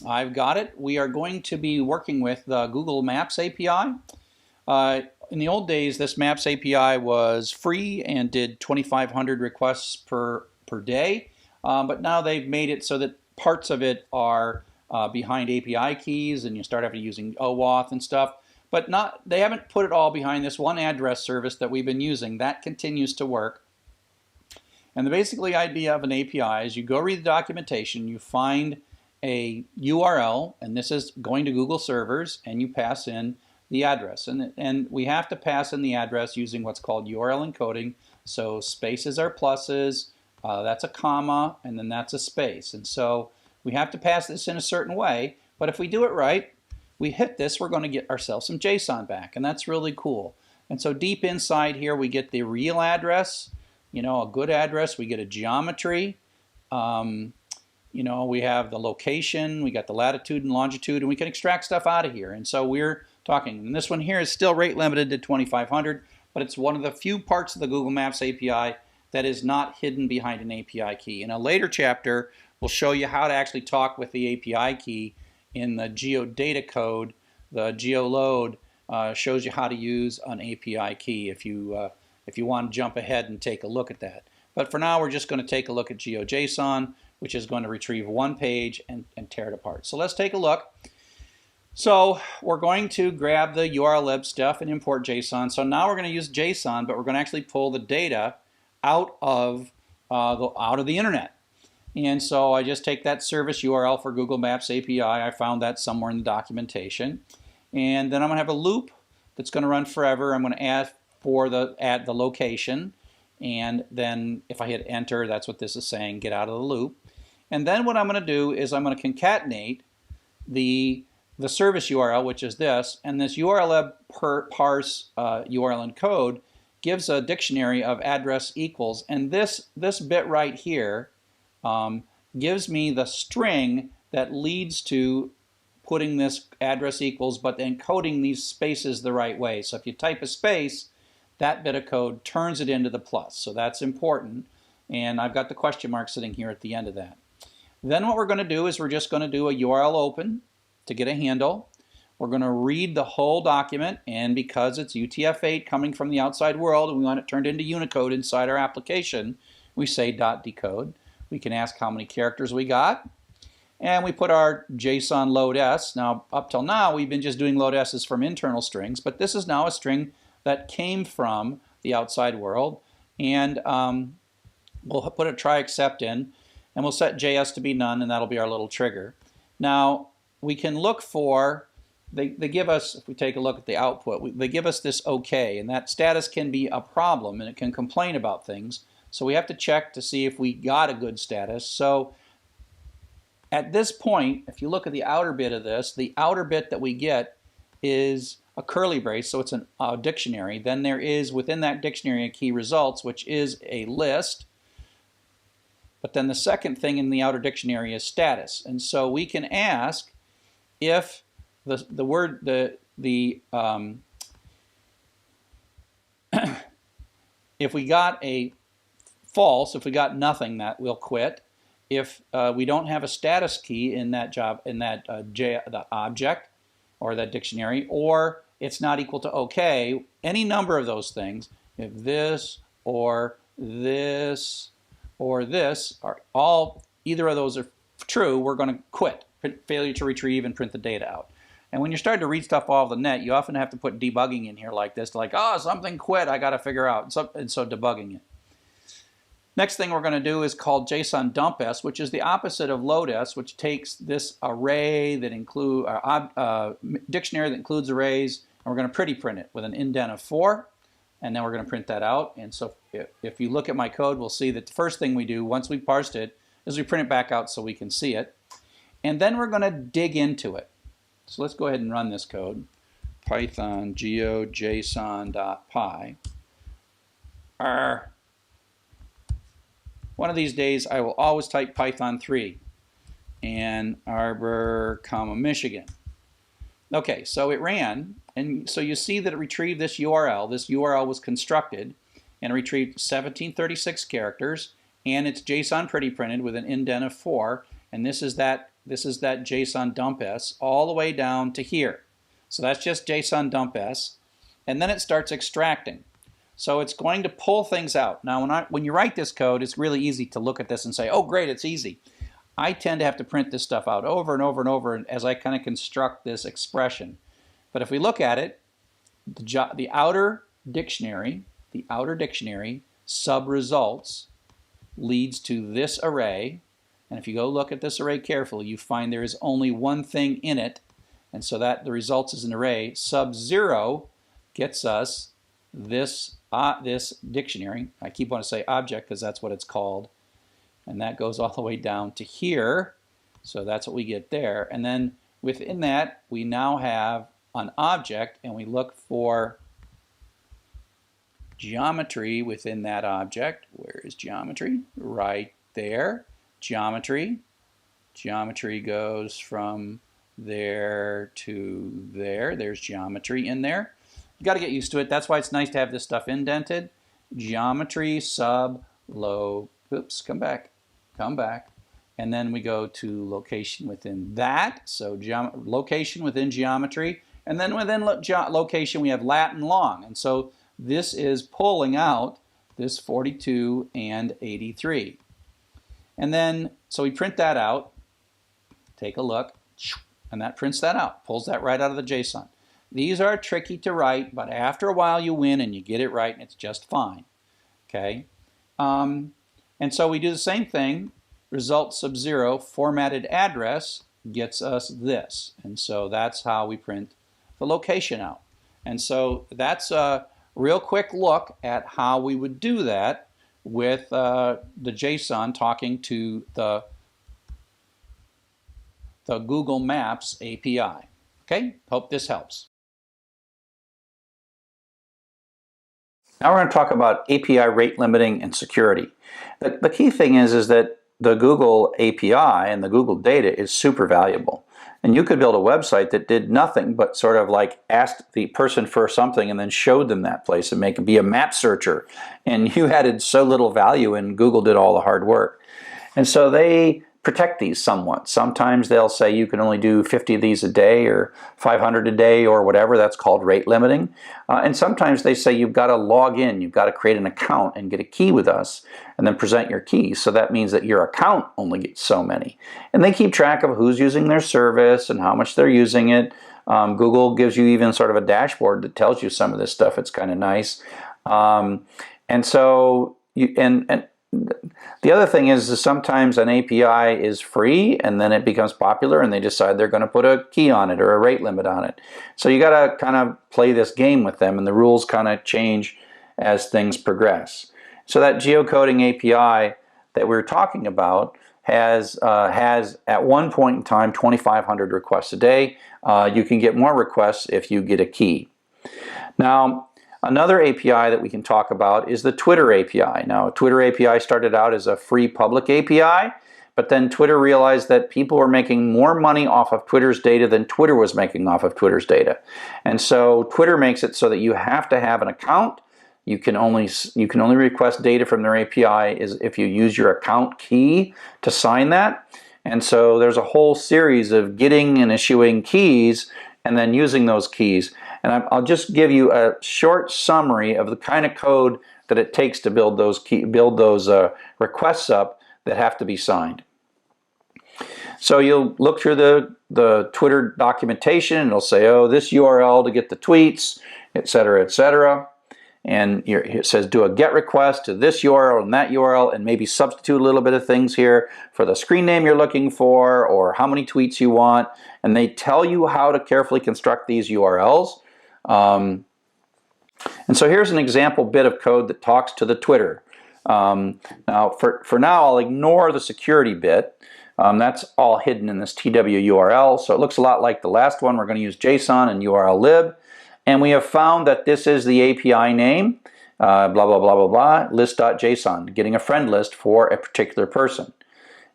I've got it. We are going to be working with the Google Maps API. In the old days, this Maps API was free and did 2,500 requests per day, but now they've made it so that parts of it are behind API keys, and you start having using OAuth and stuff. But they haven't put it all behind this one address service that we've been using. That continues to work. And the basically idea of an API is you go read the documentation, you find a URL, and this is going to Google servers, and you pass in the address. And we have to pass in the address using what's called URL encoding. So spaces are pluses, that's a comma, and then that's a space. And so we have to pass this in a certain way, but if we do it right, we hit this, we're going to get ourselves some JSON back, and that's really cool. And so deep inside here we get the real address, a good address, we get a geometry, we have the location, we got the latitude and longitude, and we can extract stuff out of here. And so we're talking, and this one here is still rate limited to 2,500, but it's one of the few parts of the Google Maps API that is not hidden behind an API key. In a later chapter, we'll show you how to actually talk with the API key in the geodata code. The geoload shows you how to use an API key if you want to jump ahead and take a look at that. But for now, we're just going to take a look at GeoJSON, which is going to retrieve one page and tear it apart. So let's take a look. So we're going to grab the URL stuff and import JSON. So now we're going to use JSON, but we're going to actually pull the data out of the internet. And so I just take that service URL for Google Maps API. I found that somewhere in the documentation. And then I'm going to have a loop that's going to run forever. I'm going to add the location. And then if I hit enter, that's what this is saying, get out of the loop. And then what I'm going to do is I'm going to concatenate the service URL, which is this, and this URL parse URL encode gives a dictionary of address equals, and this bit right here gives me the string that leads to putting this address equals, but encoding these spaces the right way. So if you type a space, that bit of code turns it into the plus. So that's important, and I've got the question mark sitting here at the end of that. Then what we're going to do is we're just going to do a URL open to get a handle. We're going to read the whole document, and because it's UTF-8 coming from the outside world and we want it turned into Unicode inside our application, we say .decode. We can ask how many characters we got, and we put our JSON load S. Now, up till now, we've been just doing load S's from internal strings, but this is now a string that came from the outside world, and we'll put a try except in, and we'll set JS to be none, and that'll be our little trigger. Now, we can look for, they give us, if we take a look at the output, they give us this OK, and that status can be a problem, and it can complain about things. So we have to check to see if we got a good status. So at this point, if you look at the outer bit of this, the outer bit that we get is a curly brace, so it's a dictionary. Then there is within that dictionary a key results, which is a list. But then the second thing in the outer dictionary is status. And so we can ask if if we got a false, if we got nothing, that we'll quit. If we don't have a status key in that the object or that dictionary, or it's not equal to OK, any number of those things, if this or this or this are all, either of those are true, we're going to quit. Failure to retrieve and print the data out. And when you're starting to read stuff off the net, you often have to put debugging in here like this, like, oh, something quit, I got to figure out, and so debugging it. Next thing we're going to do is called JSON dump S, which is the opposite of load S, which takes this array that include dictionary that includes arrays, and we're going to pretty print it with an indent of 4, and then we're going to print that out. And so if you look at my code, we'll see that the first thing we do once we parsed it is we print it back out so we can see it. And then we're going to dig into it. So let's go ahead and run this code. Python geojson.py. One of these days I will always type Python 3. Ann Arbor, Michigan. Okay, so it ran, and so you see that it retrieved this URL. This URL was constructed and retrieved 1736 characters, and it's JSON pretty printed with an indent of 4, and this is that This is that JSON dump S all the way down to here. So that's just JSON dump S. And then it starts extracting. So it's going to pull things out. Now when you write this code, it's really easy to look at this and say, oh great, it's easy. I tend to have to print this stuff out over and over and over as I kind of construct this expression. But if we look at it, the outer dictionary sub-results leads to this array. And if you go look at this array carefully, you find there is only one thing in it. And so that the results is an array. Sub-0 gets us this dictionary. I keep wanting to say object because that's what it's called. And that goes all the way down to here. So that's what we get there. And then within that, we now have an object, and we look for geometry within that object. Where is geometry? Right there. Geometry. Geometry goes from there to there. There's geometry in there. You got to get used to it. That's why it's nice to have this stuff indented. Geometry sub low. Oops, come back. And then we go to location within that. So location within geometry. And then within location we have lat and long. And so this is pulling out this 42 and 83. And then, so we print that out. Take a look. And that prints that out. Pulls that right out of the JSON. These are tricky to write, but after a while you win and you get it right and it's just fine. Okay? And so we do the same thing. Result sub-0 formatted address gets us this. And so that's how we print the location out. And so that's a real quick look at how we would do that with the JSON talking to the Google Maps API. Okay? Hope this helps. Now we're going to talk about API rate limiting and security. The key thing is that the Google API and the Google data is super valuable. And you could build a website that did nothing but sort of like asked the person for something and then showed them that place and be a map searcher. And you added so little value and Google did all the hard work. And so they protect these somewhat. Sometimes they'll say you can only do 50 of these a day or 500 a day or whatever. That's called rate limiting. And sometimes they say you've got to log in, you've got to create an account and get a key with us and then present your key. So that means that your account only gets so many. And they keep track of who's using their service and how much they're using it. Google gives you even sort of a dashboard that tells you some of this stuff. It's kind of nice. And so the other thing is sometimes an API is free and then it becomes popular and they decide they're going to put a key on it or a rate limit on it. So you got to kind of play this game with them and the rules kind of change as things progress. So that geocoding API that we're talking about has at one point in time 2,500 requests a day. You can get more requests if you get a key. Now, another API that we can talk about is the Twitter API. Now, Twitter API started out as a free public API, but then Twitter realized that people were making more money off of Twitter's data than Twitter was making off of Twitter's data. And so Twitter makes it so that you have to have an account. You can only request data from their API is if you use your account key to sign that. And so there's a whole series of getting and issuing keys and then using those keys. And I'll just give you a short summary of the kind of code that it takes to build those requests up that have to be signed. So you'll look through the Twitter documentation and it'll say, oh, this URL to get the tweets, etc., etc. And it says do a GET request to this URL and that URL and maybe substitute a little bit of things here for the screen name you're looking for or how many tweets you want. And they tell you how to carefully construct these URLs. And so here's an example bit of code that talks to the Twitter. Now, for now, I'll ignore the security bit. That's all hidden in this TW URL. So it looks a lot like the last one. We're going to use JSON and URL lib. And we have found that this is the API name, blah, blah, blah, blah, blah, list.json, getting a friend list for a particular person.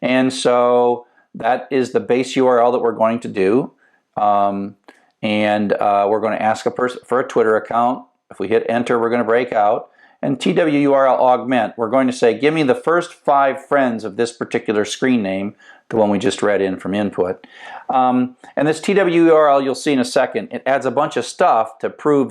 And so that is the base URL that we're going to do. We're going to ask a person for a Twitter account. If we hit enter, we're going to break out. And TWURL augment, we're going to say, give me the first 5 friends of this particular screen name the one we just read in from input. And this TWURL, you'll see in a second, it adds a bunch of stuff to prove